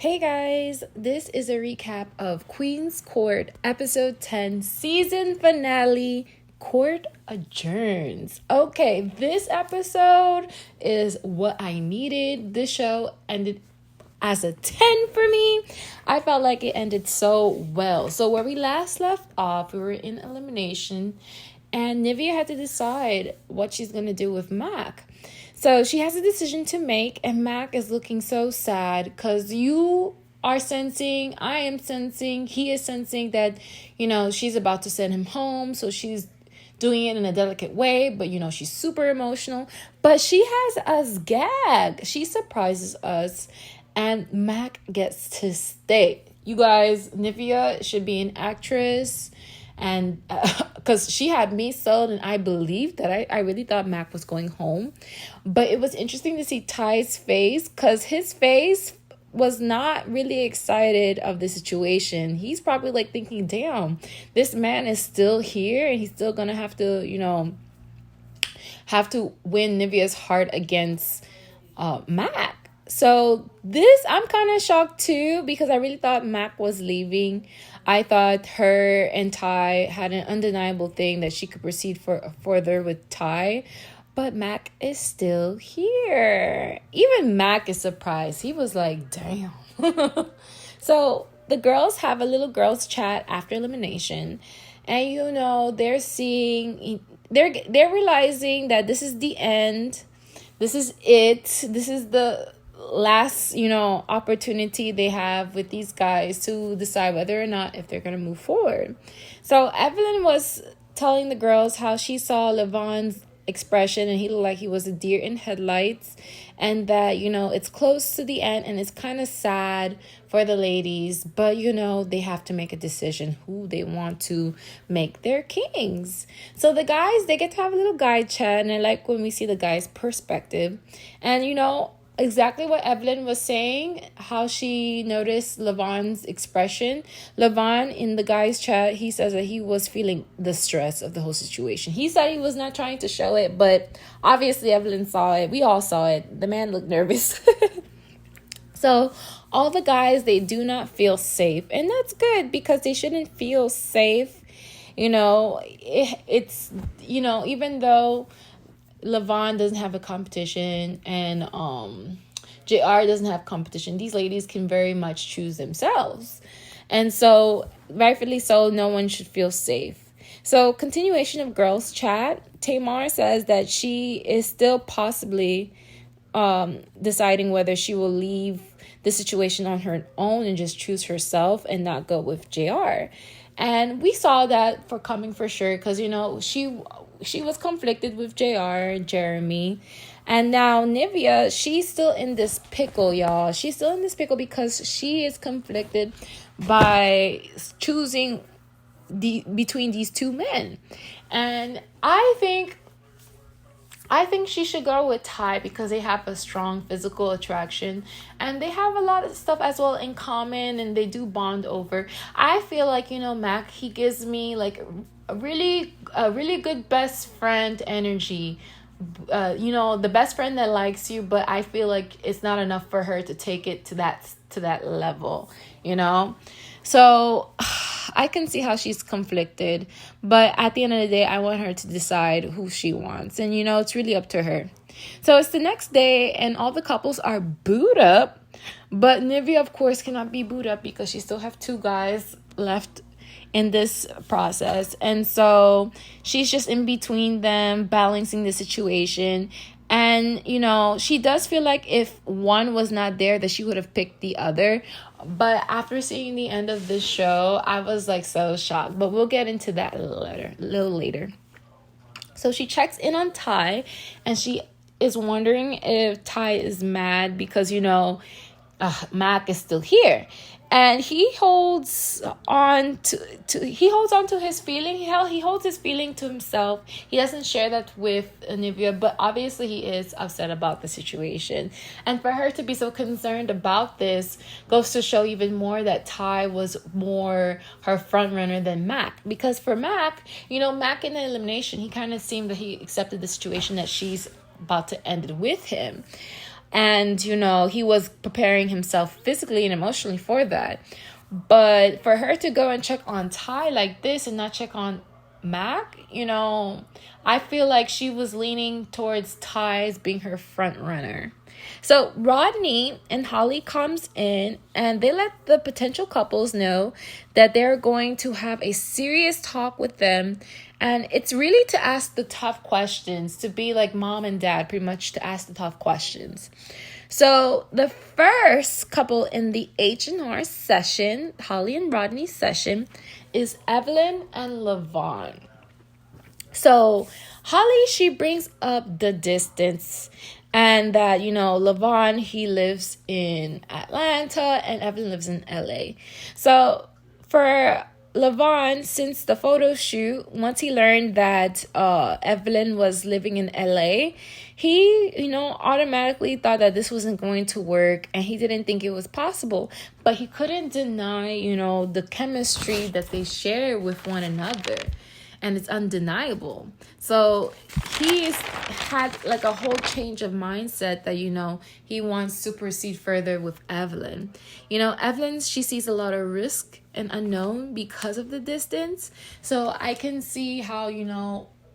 Hey guys, this is a recap of Queen's Court episode 10 season finale, Court Adjourns. Okay, this episode is what I needed. This show ended as a 10 for me. I felt like it ended so well. So where we last left off, we were in elimination and Nivea had to decide what she's going to do with Mac. So she has a decision to make, and Mac is looking so sad because you are sensing, I am sensing, he is sensing that, she's about to send him home. So she's doing it in a delicate way, but, she's super emotional. But she has us gagged. She surprises us, and Mac gets to stay. You guys, Nivea should be an actress. And because she had me sold, and I believed that I really thought Mac was going home. But it was interesting to see Ty's face, because his face was not really excited of the situation. He's probably like thinking, damn, this man is still here and he's still gonna have to win Nivea's heart against Mac. So I'm kind of shocked too, because I really thought Mac was leaving. I thought her and Ty had an undeniable thing that she could proceed further with Ty, but Mac is still here. Even Mac is surprised. He was like, damn. So the girls have a little girls chat after elimination, and they're realizing that this is the end. This is it. This is the last opportunity they have with these guys to decide whether or not if they're going to move forward. So Evelyn was telling the girls how she saw Levon's expression, and he looked like he was a deer in headlights, and that it's close to the end and it's kind of sad for the ladies, but they have to make a decision who they want to make their kings. So the guys, they get to have a little guy chat, and I like when we see the guys' perspective. And exactly what Evelyn was saying, how she noticed Levon's expression. Levon, in the guys' chat, he says that he was feeling the stress of the whole situation. He said he was not trying to show it, but obviously Evelyn saw it. We all saw it. The man looked nervous. So all the guys, they do not feel safe. And that's good, because they shouldn't feel safe. It's even though Levon doesn't have a competition and JR doesn't have competition, these ladies can very much choose themselves. And so, rightfully so, no one should feel safe. So, continuation of girls chat. Tamar says that she is still possibly deciding whether she will leave the situation on her own and just choose herself and not go with JR. And we saw that coming for sure, because she was conflicted with JR and Jeremy. And now Nivea, she's still in this pickle, y'all. She's still in this pickle because she is conflicted by choosing between these two men. And I think she should go with Ty, because they have a strong physical attraction and they have a lot of stuff as well in common, and they do bond over. I feel like, Mac, he gives me like a really good best friend energy. The best friend that likes you, but I feel like it's not enough for her to take it to that level, So I can see how she's conflicted, but at the end of the day, I want her to decide who she wants, and it's really up to her. So it's the next day, and all the couples are booed up, but Nivea, of course, cannot be booed up because she still have two guys left in this process. And so she's just in between them, balancing the situation. And, she does feel like if one was not there, that she would have picked the other. But after seeing the end of this show, I was like so shocked. But we'll get into that a little later. So she checks in on Ty, and she is wondering if Ty is mad because, Mac is still here. And he holds on to his feeling. He holds his feeling to himself. He doesn't share that with Nivea, but obviously he is upset about the situation. And for her to be so concerned about this goes to show even more that Ty was more her front runner than Mac. Because for Mac, Mac in the elimination, he kind of seemed that he accepted the situation that she's about to end it with him. And, he was preparing himself physically and emotionally for that. But for her to go and check on Ty like this and not check on Mac, I feel like she was leaning towards Ty's being her front runner. So Rodney and Holly comes in and they let the potential couples know that they're going to have a serious talk with them. And it's really to ask the tough questions, to be like mom and dad, pretty much to ask the tough questions. So the first couple in the H&R session, Holly and Rodney's session, is Evelyn and Levon. So Holly, she brings up the distance and that, Levon, he lives in Atlanta and Evelyn lives in LA. So for Levon, since the photo shoot, once he learned that Evelyn was living in LA, he, automatically thought that this wasn't going to work and he didn't think it was possible. But he couldn't deny, the chemistry that they share with one another. And it's undeniable. So he's had like a whole change of mindset that, he wants to proceed further with Evelyn. Evelyn, she sees a lot of risk and unknown because of the distance. So I can see how,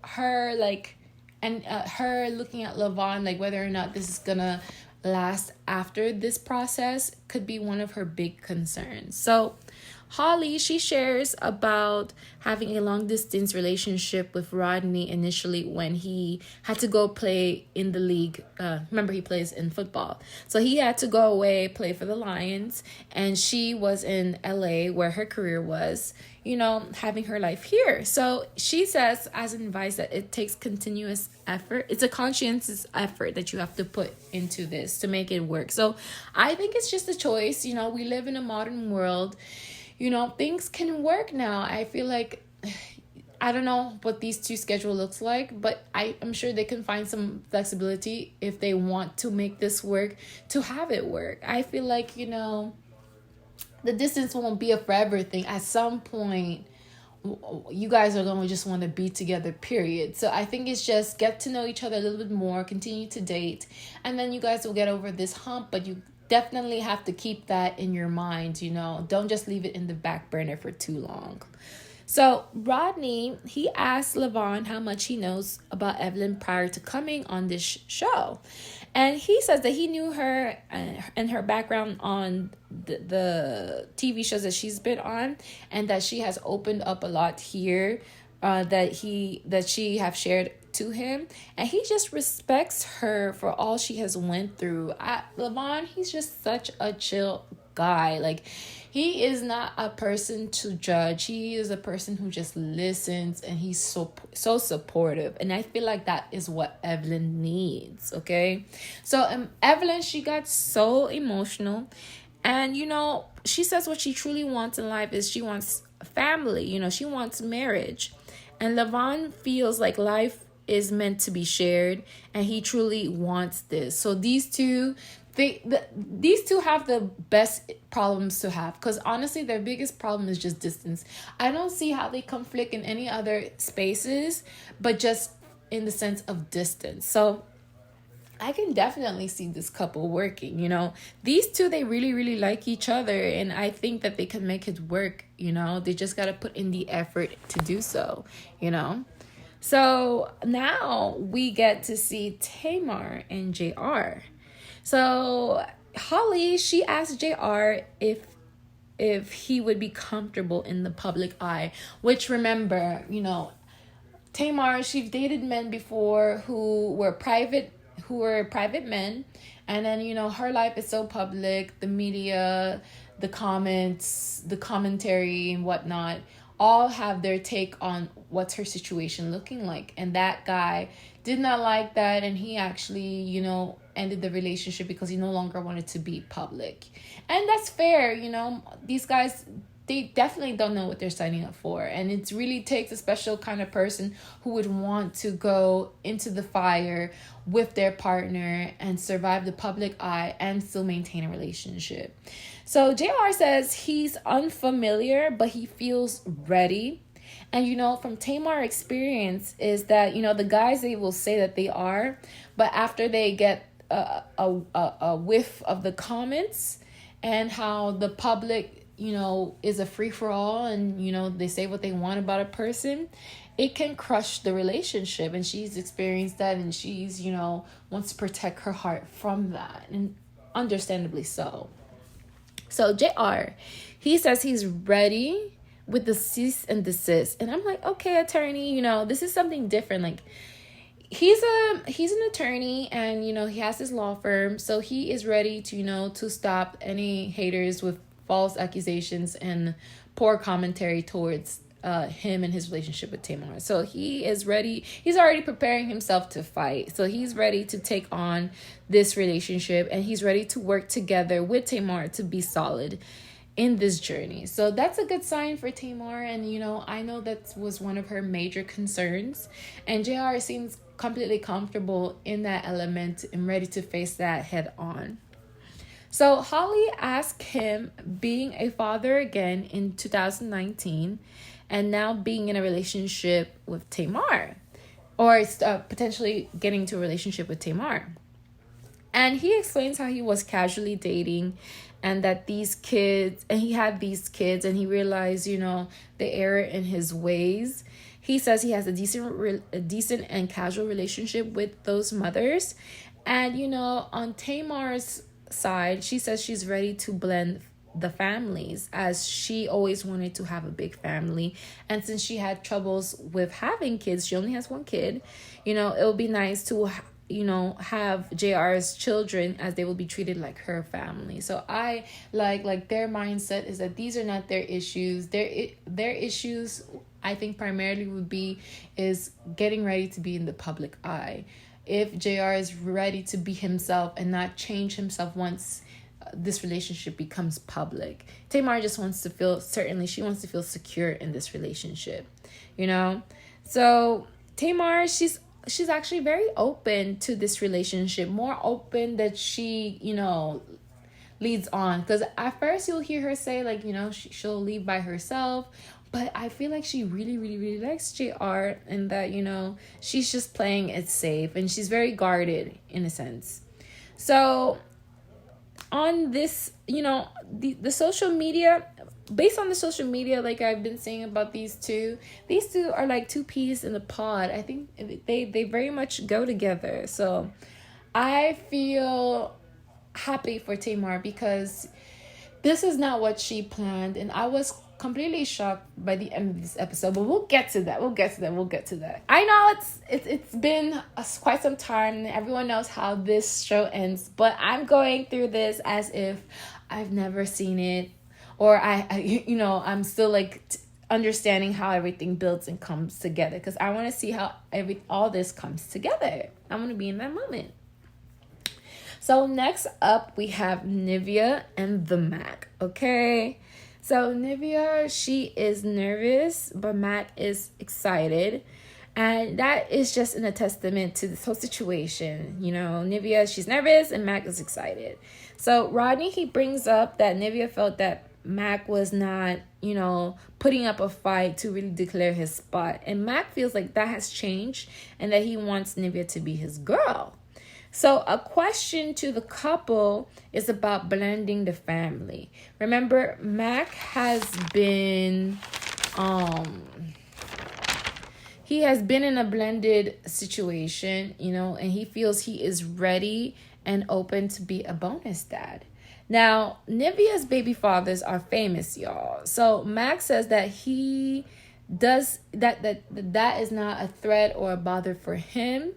her her looking at Levon, like whether or not this is gonna last after this process could be one of her big concerns. So Holly, she shares about having a long distance relationship with Rodney initially when he had to go play in the league. Remember, he plays in football. So he had to go away, play for the Lions. And she was in LA where her career was, having her life here. So she says as an advice that it takes continuous effort. It's a conscientious effort that you have to put into this to make it work. So I think it's just a choice. We live in a modern world. Things can work now. I feel like, I don't know what these two schedule looks like, but I'm sure they can find some flexibility if they want to make this work, to have it work. I feel like, the distance won't be a forever thing. At some point, you guys are going to just want to be together, period. So I think it's just get to know each other a little bit more, continue to date, and then you guys will get over this hump, but you definitely have to keep that in your mind, Don't just leave it in the back burner for too long. So Rodney, he asked Levon how much he knows about Evelyn prior to coming on this show. And he says that he knew her and her background on the TV shows that she's been on, and that she has opened up a lot here that she have shared to him, and he just respects her for all she has went through. Levon, he's just such a chill guy. Like, he is not a person to judge. He is a person who just listens, and he's so supportive. And I feel like that is what Evelyn needs. Okay, so Evelyn, she got so emotional, and she says what she truly wants in life is she wants family. She wants marriage, and Levon feels like life is meant to be shared, and he truly wants this. So these two have the best problems to have, because honestly their biggest problem is just distance. I don't see how they conflict in any other spaces, but just in the sense of distance. So I can definitely see this couple working. These two, they really, really like each other, and I think that they can make it work. They just got to put in the effort to do so. So now we get to see Tamar and JR. So Holly, she asked JR if he would be comfortable in the public eye, which, remember, Tamar, she's dated men before who were private men, and then her life is so public, the media, the comments, the commentary and whatnot all have their take on what's her situation looking like. And that guy did not like that, and he actually, ended the relationship because he no longer wanted to be public. And that's fair. These guys, they definitely don't know what they're signing up for, and it really takes a special kind of person who would want to go into the fire with their partner and survive the public eye and still maintain a relationship. So JR says he's unfamiliar, but he feels ready. And, from Tamar experience is that, the guys, they will say that they are, but after they get a whiff of the comments and how the public, is a free-for-all, and, they say what they want about a person, it can crush the relationship. And she's experienced that, and she's, wants to protect her heart from that, and understandably so. So JR, he says he's ready with the cease and desist. And I'm like, okay, attorney, this is something different. Like, he's an attorney, and he has his law firm, so he is ready to to stop any haters with false accusations and poor commentary towards him and his relationship with Tamar. So he is ready. He's already preparing himself to fight. So he's ready to take on this relationship, and he's ready to work together with Tamar to be solid in this journey. So that's a good sign for Tamar. And, I know that was one of her major concerns. And JR seems completely comfortable in that element and ready to face that head on. So Holly asked him, being a father again in 2019, and now being in a relationship with Tamar, or potentially getting to a relationship with Tamar. And he explains how he was casually dating, and that these kids, and he had these kids, and he realized, the error in his ways. He says he has a decent and casual relationship with those mothers. And, on Tamar's side, she says she's ready to blend the families, as she always wanted to have a big family. And since she had troubles with having kids, she only has one kid, it would be nice to have JR's children, as they will be treated like her family. So I like their mindset is that these are not their issues. Their issues, I think, primarily is getting ready to be in the public eye. If JR is ready to be himself and not change himself once this relationship becomes public. Tamar just wants to feel secure in this relationship, So Tamar, she's actually very open to this relationship, more open that she, leads on. Because at first you'll hear her say, like, she'll leave by herself. But I feel like she really, really, really likes JR, and that, she's just playing it safe, and she's very guarded in a sense. So on this, the social media, based on the social media, like I've been saying about these two are like two peas in a pod. I think they very much go together. So I feel happy for Tamar, because this is not what she planned, and I was completely shocked by the end of this episode. But we'll get to that. I know it's been quite some time, and everyone knows how this show ends, but I'm going through this as if I've never seen it, or I'm still like understanding how everything builds and comes together, because I want to see how all this comes together. I want to be in that moment. So next up, we have Nivea and the Mac. Okay. So Nivea, she is nervous, but Mac is excited. And that is just a testament to this whole situation. Nivea, she's nervous, and Mac is excited. So Rodney, he brings up that Nivea felt that Mac was not, putting up a fight to really declare his spot. And Mac feels like that has changed, and that he wants Nivea to be his girl. So a question to the couple is about blending the family. Remember, Mac has been, he has been in a blended situation, and he feels he is ready and open to be a bonus dad. Now, Nivea's baby fathers are famous, y'all. So Mac says that he does that is not a threat or a bother for him.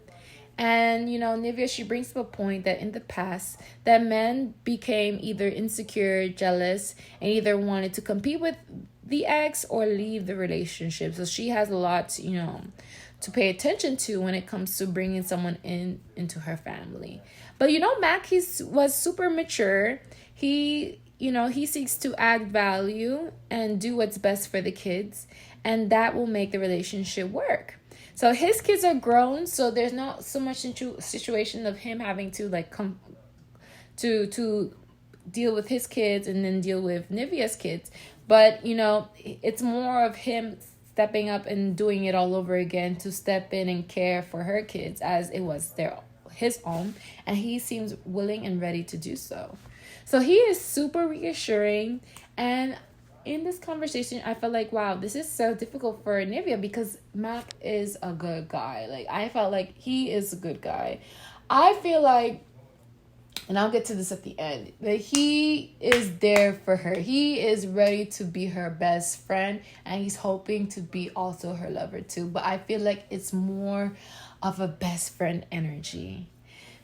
And, Nivea, she brings up a point that in the past, that men became either insecure, jealous, and either wanted to compete with the ex or leave the relationship. So she has a lot, to pay attention to when it comes to bringing someone into her family. But, Mac, was super mature. He seeks to add value and do what's best for the kids, and that will make the relationship work. So his kids are grown, so there's not so much into situation of him having to come to deal with his kids and then deal with Nivea's kids. But, it's more of him stepping up and doing it all over again to step in and care for her kids, as it was his own, and he seems willing and ready to do so. So he is super reassuring. And in this conversation, I felt like, wow, this is so difficult for Nivea because Mac is a good guy. Like, I felt like he is a good guy. I feel like, and I'll get to this at the end, that he is there for her. He is ready to be her best friend, and he's hoping to be also her lover too. But I feel like it's more of a best friend energy.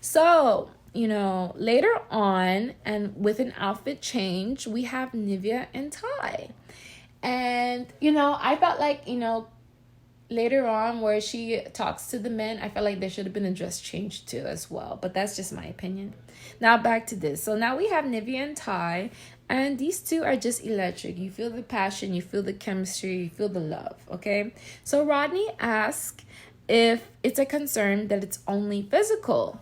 So, later on, and with an outfit change, we have Nivea and Ty. And, I felt like, later on where she talks to the men, I felt like there should have been a dress change too as well. But that's just my opinion. Now back to this. So now we have Nivea and Ty, and these two are just electric. You feel the passion, you feel the chemistry, you feel the love, okay? So Rodney asks if it's a concern that it's only physical.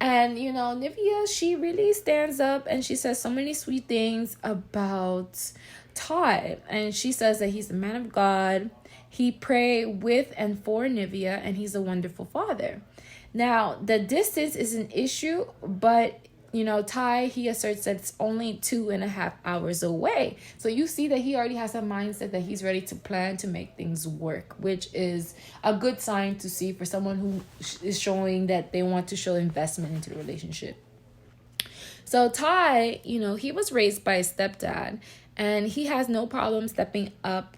And, Nivea, she really stands up and she says so many sweet things about Ty. And she says that he's a man of God. He prayed with and for Nivea, and he's a wonderful father. Now, the distance is an issue, but, Ty, he asserts that it's only 2.5 hours away. So you see that he already has a mindset that he's ready to plan to make things work, which is a good sign to see for someone who is showing that they want to show investment into the relationship. So Ty, he was raised by his stepdad, and he has no problem stepping up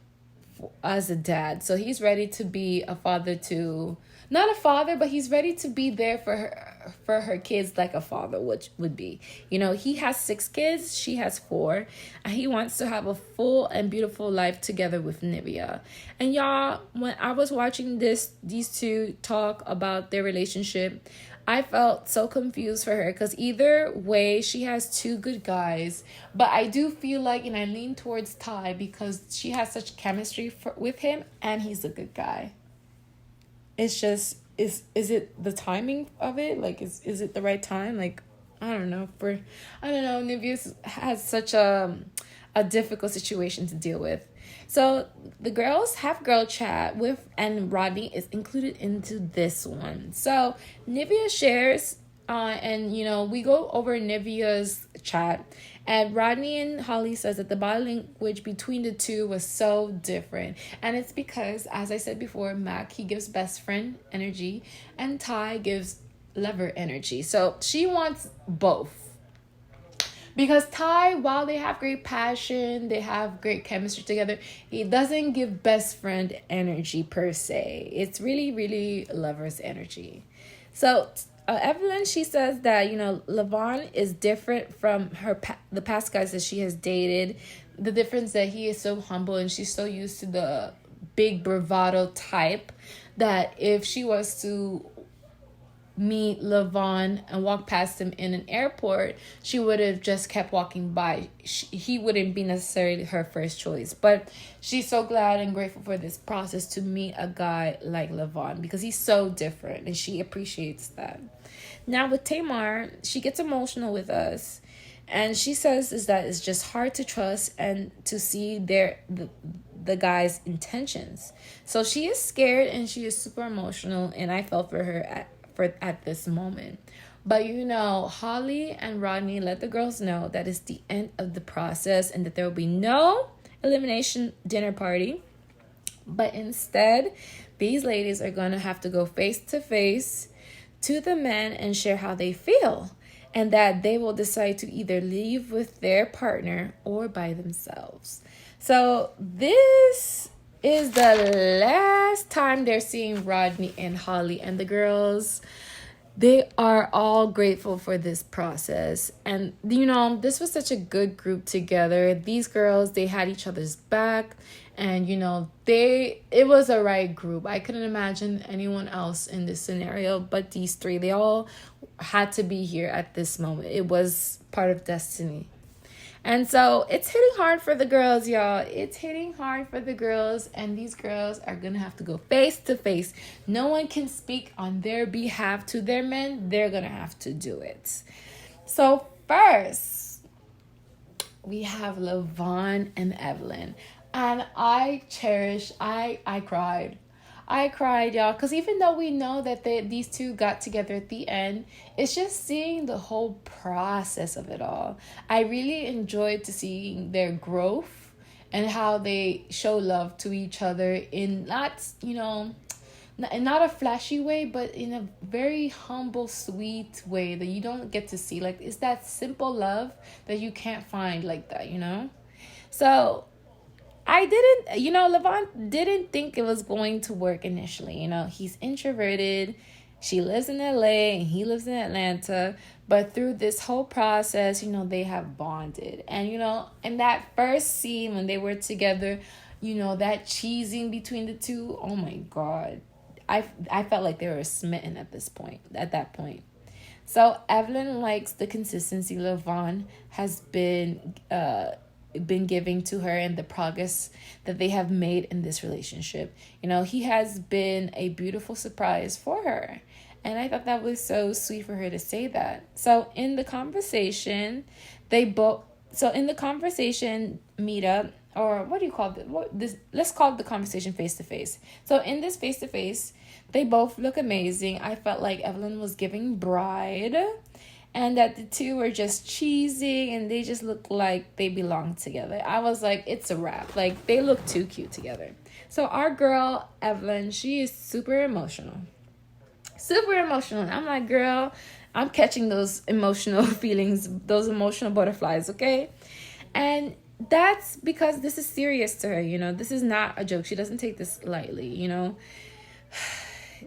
as a dad. So he's ready to be a father to, not a father, but he's ready to be there for her kids like a father would be. He has 6 kids, she has 4, and he wants to have a full and beautiful life together with Nivea. And y'all, when I was watching these two talk about their relationship, I felt so confused for her because either way, she has 2 good guys. But I do feel like, and I lean towards Ty because she has such chemistry with him, and he's a good guy. It's just, is it the timing of it? Like, is it the right time? Like, I don't know. Nivea has such a difficult situation to deal with. So the girls have girl chat with, and Rodney is included into this one. So Nivea shares, and we go over Nivea's chat, and Rodney and Holly says that the body language between the two was so different, and it's because, as I said before, Mac, he gives best friend energy, and Ty gives lover energy. So she wants both. Because Ty, while they have great passion, they have great chemistry together, he doesn't give best friend energy per se. It's really, really lover's energy. So Evelyn, she says that, Levon is different from the past guys that she has dated. The difference that he is so humble and she's so used to the big bravado type that if she was to meet Levon and walk past him in an airport, she would have just kept walking by. He wouldn't be necessarily her first choice. But she's so glad and grateful for this process to meet a guy like Levon because he's so different, and she appreciates that. Now with Tamar, she gets emotional with us, and she says is that it's just hard to trust and to see the guy's intentions. So she is scared and she is super emotional, and I felt for her at this moment. But Holly and Rodney let the girls know that it's the end of the process and that there will be no elimination dinner party, but instead these ladies are going to have to go face to face to the men and share how they feel, and that they will decide to either leave with their partner or by themselves. So this is the last time they're seeing Rodney and Holly, and the girls, they are all grateful for this process. And this was such a good group together. These girls, they had each other's back, and it was a right group. I couldn't imagine anyone else in this scenario but these 3. They all had to be here at this moment. It was part of destiny. And so it's hitting hard for the girls, y'all. It's hitting hard for the girls. And these girls are going to have to go face to face. No one can speak on their behalf to their men. They're going to have to do it. So first, we have Levon and Evelyn. And I cried. I cried, y'all, because even though we know that these two got together at the end, it's just seeing the whole process of it all. I really enjoyed to see their growth and how they show love to each other in not a flashy way, but in a very humble, sweet way that you don't get to see. Like, it's that simple love that you can't find like that, So Levon didn't think it was going to work initially. He's introverted. She lives in LA and he lives in Atlanta. But through this whole process, they have bonded. And, in that first scene when they were together, that cheesing between the two, oh my God. I felt like they were smitten at that point. So Evelyn likes the consistency Levon has been giving to her and the progress that they have made in this relationship. He has been a beautiful surprise for her. And I thought that was so sweet for her to say that. So in the conversation, meetup, or what do you call it? Let's call it the conversation face-to-face. So in this face-to-face, they both look amazing. I felt like Evelyn was giving bride, and that the two were just cheesing, and they just look like they belong together. I was like, it's a wrap. Like, they look too cute together. So our girl, Evelyn, she is super emotional. Super emotional. And I'm like, girl, I'm catching those emotional feelings, those emotional butterflies, okay? And that's because this is serious to her, This is not a joke. She doesn't take this lightly,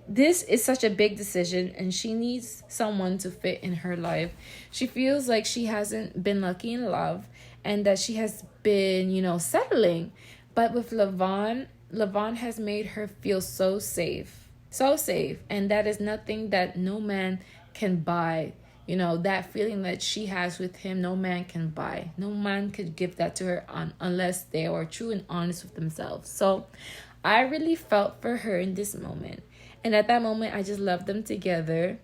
This is such a big decision, and she needs someone to fit in her life. She feels like she hasn't been lucky in love and that she has been, settling. But with Levon has made her feel so safe. So safe. And that is nothing that no man can buy. That feeling that she has with him, no man can buy. No man could give that to her unless they are true and honest with themselves. So I really felt for her in this moment. And at that moment, I just loved them together.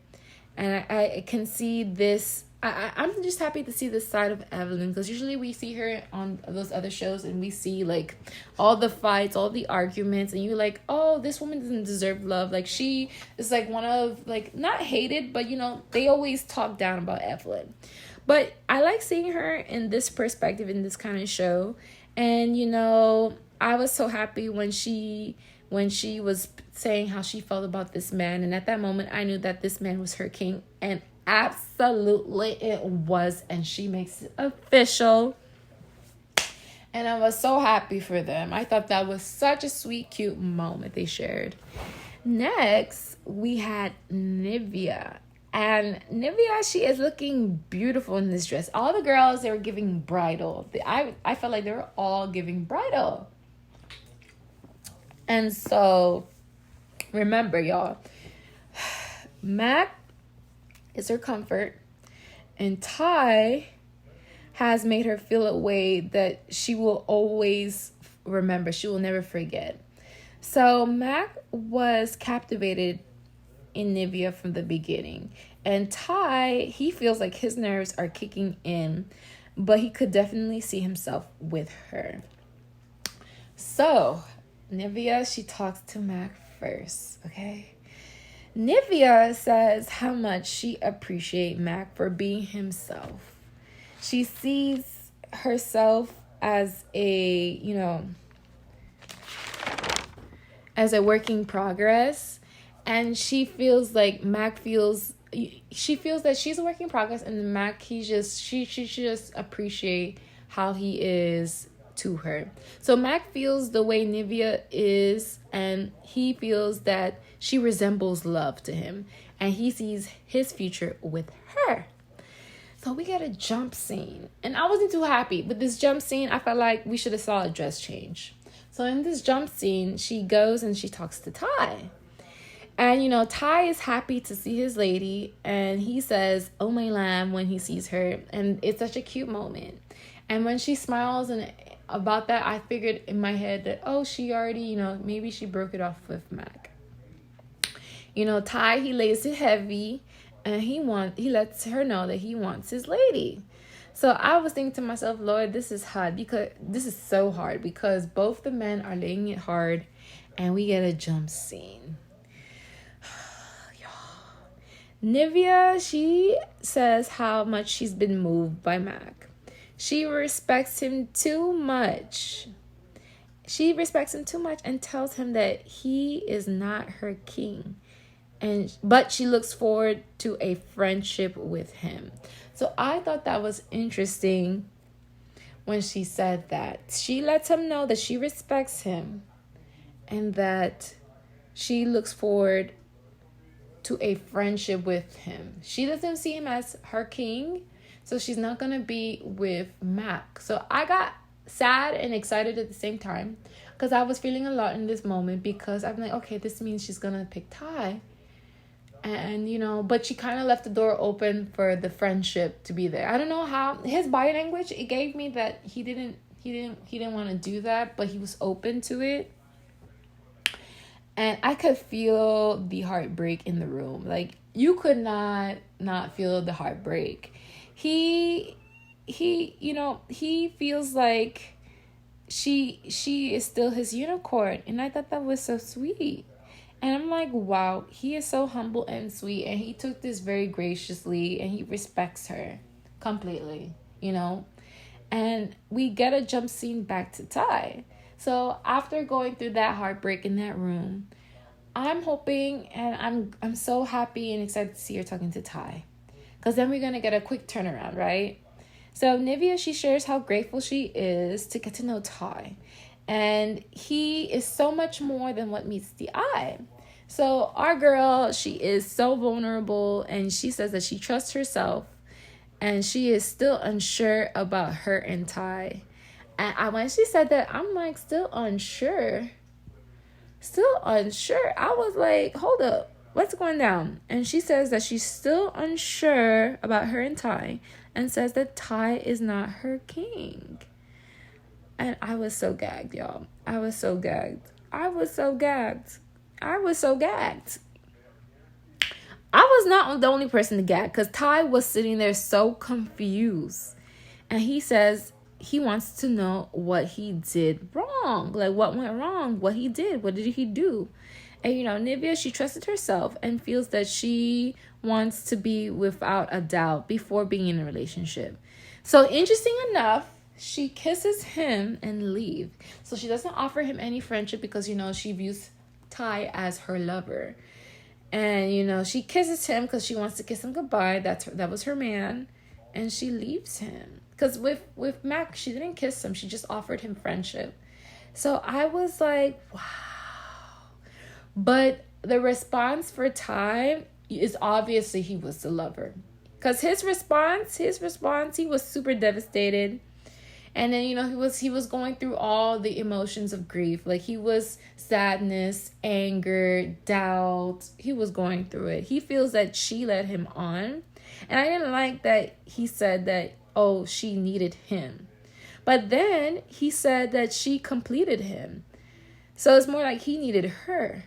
And I can see this. I'm just happy to see this side of Evelyn, because usually we see her on those other shows and we see like all the fights, all the arguments, and you're like, oh, this woman doesn't deserve love. Like, she is like one of, like, not hated, but they always talk down about Evelyn. But I like seeing her in this perspective, in this kind of show. And I was so happy when she was saying how she felt about this man. And at that moment, I knew that this man was her king. And absolutely it was. And she makes it official. And I was so happy for them. I thought that was such a sweet, cute moment they shared. Next, we had Nivea. And Nivea, she is looking beautiful in this dress. All the girls, they were giving bridal. I felt like they were all giving bridal. And so, remember, y'all, Mac is her comfort, and Ty has made her feel a way that she will always remember. She will never forget. So Mac was captivated in Nivea from the beginning, and Ty, he feels like his nerves are kicking in, but he could definitely see himself with her. So Nivea, she talks to Mac first, okay? Nivea says how much she appreciates Mac for being himself. She sees herself as a work in progress, and she feels like she feels that she's a work in progress, and Mac, she should just appreciate how he is to her. So Mac feels the way Nivea is, and he feels that she resembles love to him, and he sees his future with her. So we get a jump scene, and I wasn't too happy with this jump scene. I felt like we should have saw a dress change. So in this jump scene, she goes and she talks to Ty. And, Ty is happy to see his lady, and he says, "Oh, my lamb," when he sees her. And it's such a cute moment. And when she smiles, and about that, I figured in my head that, oh, she already, maybe she broke it off with Mac. Ty, he lays it heavy, and he lets her know that he wants his lady. So I was thinking to myself, Lord, this is hard because this is so hard because both the men are laying it hard and we get a jump scene. Nivea, she says how much she's been moved by Mac. She respects him too much. She respects him too much and tells him that he is not her king. But she looks forward to a friendship with him. So I thought that was interesting when she said that. She lets him know that she respects him and that she looks forward to a friendship with him. She doesn't see him as her king, so she's not gonna be with Mac. So I got sad and excited at the same time because I was feeling a lot in this moment because I'm like, okay, this means she's gonna pick Ty. And, you know, but she kind of left the door open for the friendship to be there. I don't know how his body language, it gave me that he didn't want to do that, but he was open to it. And I could feel the heartbreak in the room. Like, you could not feel the heartbreak. He feels like she is still his unicorn. And I thought that was so sweet. And I'm like, wow, he is so humble and sweet. And he took this very graciously and he respects her completely, you know. And we get a jump scene back to Ty. So after going through that heartbreak in that room, I'm hoping and I'm so happy and excited to see her talking to Ty. Because then we're going to get a quick turnaround, right? So Nivea, she shares how grateful she is to get to know Ty. And he is so much more than what meets the eye. So our girl, she is so vulnerable and she says that she trusts herself and she is still unsure about her and Ty. And when she said that, I'm like, still unsure. I was like, hold up, what's going down? And she says that she's still unsure about her and Ty and says that Ty is not her king. And I was so gagged, y'all. I was so gagged. I was not the only person to gag because Ty was sitting there so confused. And he says he wants to know what he did wrong. Like, what went wrong? What he did? What did he do? And, you know, Nivea, she trusted herself and feels that she wants to be without a doubt before being in a relationship. So, interesting enough, she kisses him and leave. So she doesn't offer him any friendship because, you know, she views Ty as her lover. And, you know, she kisses him because she wants to kiss him goodbye. That was her man. And she leaves him. Because with Mac, she didn't kiss him. She just offered him friendship. So I was like, wow. But the response for Ty is obviously he was the lover. Because his response, he was super devastated. And then, you know, he was going through all the emotions of grief. Like, he was sadness, anger, doubt. He was going through it. He feels that she led him on. And I didn't like that he said that, oh, she needed him. But then he said that she completed him. So it's more like he needed her.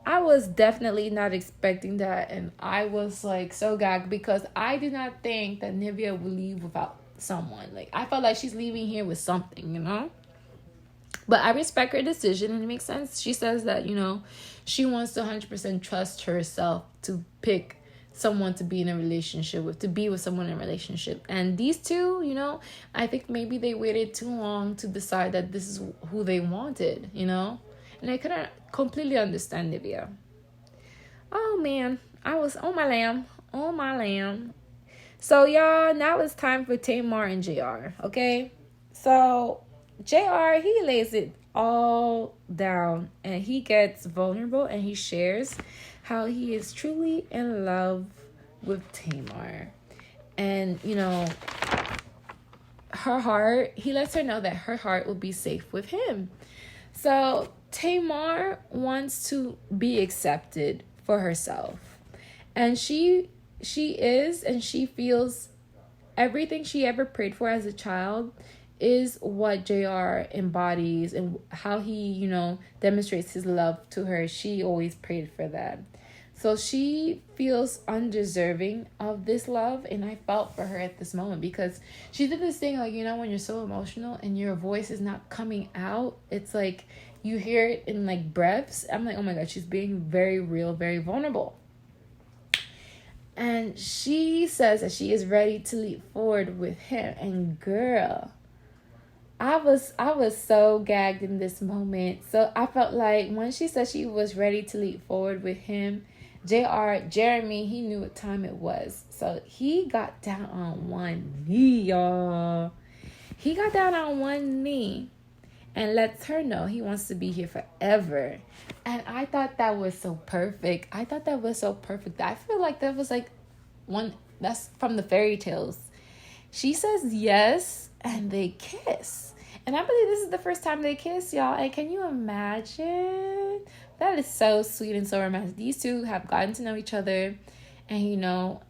I was definitely not expecting that. And I was like so gagged because I did not think that Nivea would leave without someone. Like, I felt like she's leaving here with something, you know. But I respect her decision and it makes sense. She says that, you know, she wants to 100% trust herself to pick someone to be in a relationship with, to be with someone in a relationship. And these two, you know, I think maybe they waited too long to decide that this is who they wanted, you know. And I couldn't completely understand Nivea. Oh man, I was on my lamb. So, y'all, now it's time for Tamar and JR, okay? So, JR, he lays it all down, and he gets vulnerable, and he shares how he is truly in love with Tamar. And, you know, her heart, he lets her know that her heart will be safe with him. So, Tamar wants to be accepted for herself. And she is, and she feels everything she ever prayed for as a child is what JR embodies, and how he, you know, demonstrates his love to her. She always prayed for that. So she feels undeserving of this love, and I felt for her at this moment because she did this thing like, you know, when you're so emotional and your voice is not coming out, it's like you hear it in like breaths. I'm like, oh my god, she's being very real, very vulnerable. And she says that she is ready to leap forward with him. And girl, I was so gagged in this moment. So I felt like when she said she was ready to leap forward with him, Jeremy, he knew what time it was. So he got down on one knee, y'all. He got down on one knee and lets her know he wants to be here forever. And I thought that was so perfect. I feel like that was like one that's from the fairy tales. She says yes and they kiss. And I believe this is the first time they kiss, y'all. And can you imagine? That is so sweet and so romantic. These two have gotten to know each other. And, you know,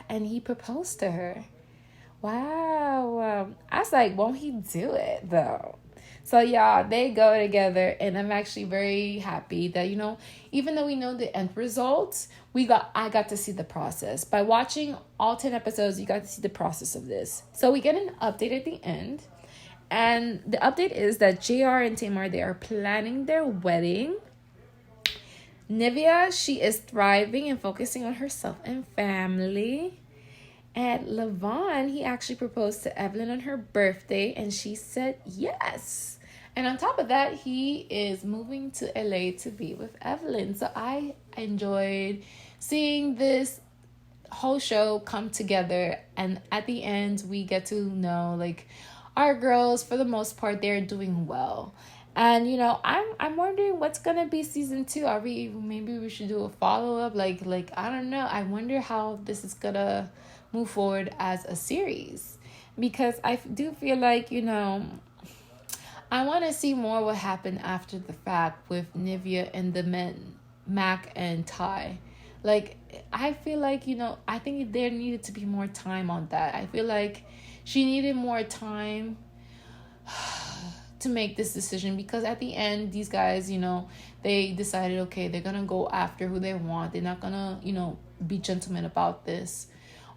and he proposed to her. Wow. I was like, won't he do it, though? So, y'all, they go together. And I'm actually very happy that, you know, even though we know the end results, I got to see the process. By watching all 10 episodes, you got to see the process of this. So we get an update at the end. And the update is that JR and Tamar, they are planning their wedding. Nivea, she is thriving and focusing on herself and family. And Levon, he actually proposed to Evelyn on her birthday, and she said yes. And on top of that, he is moving to LA to be with Evelyn. So I enjoyed seeing this whole show come together. And at the end, we get to know, like, our girls, for the most part, they're doing well. And, you know, I'm wondering what's going to be season 2. Maybe we should do a follow-up. Like, I don't know. I wonder how this is going to move forward as a series. Because I do feel like, you know, I want to see more what happened after the fact with Nivea and the men, Mac and Ty. Like, I feel like, you know, I think there needed to be more time on that. I feel like she needed more time to make this decision, because at the end, these guys, you know, they decided, okay, they're going to go after who they want. They're not going to, you know, be gentlemen about this.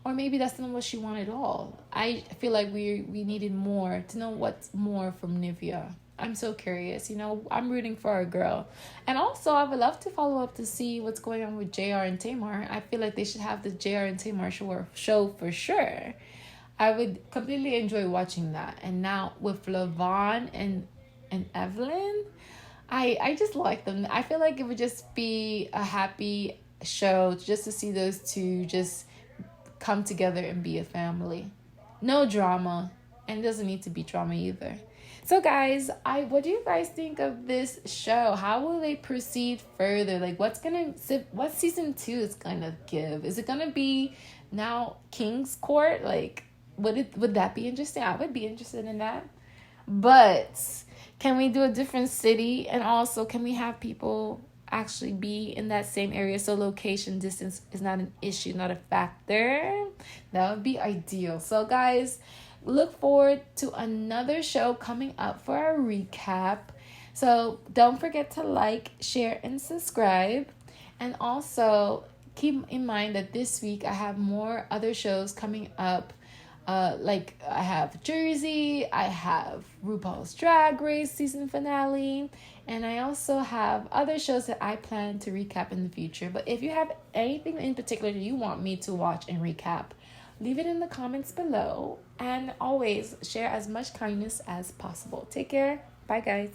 Or maybe that's not what she wanted at all. I feel like we needed more to know what's more from Nivea. I'm so curious. You know, I'm rooting for our girl. And also, I would love to follow up to see what's going on with JR and Tamar. I feel like they should have the JR and Tamar show for sure. I would completely enjoy watching that. And now with Levon and Evelyn, I just like them. I feel like it would just be a happy show just to see those two just come together and be a family. No drama. And it doesn't need to be drama either. So guys, what do you guys think of this show? How will they proceed further? Like, what season 2 is gonna give? Is it gonna be now King's Court? Like, would that be interesting? I would be interested in that. But can we do a different city? And also, can we have people actually be in that same area so location distance is not an issue, not a factor? That would be ideal. So guys, look forward to another show coming up for our recap. So don't forget to like, share, and subscribe. And also keep in mind that this week I have more other shows coming up. Like I have Jersey, I have RuPaul's Drag Race season finale, and I also have other shows that I plan to recap in the future. But if you have anything in particular that you want me to watch and recap, leave it in the comments below. And always share as much kindness as possible. Take care. Bye, guys.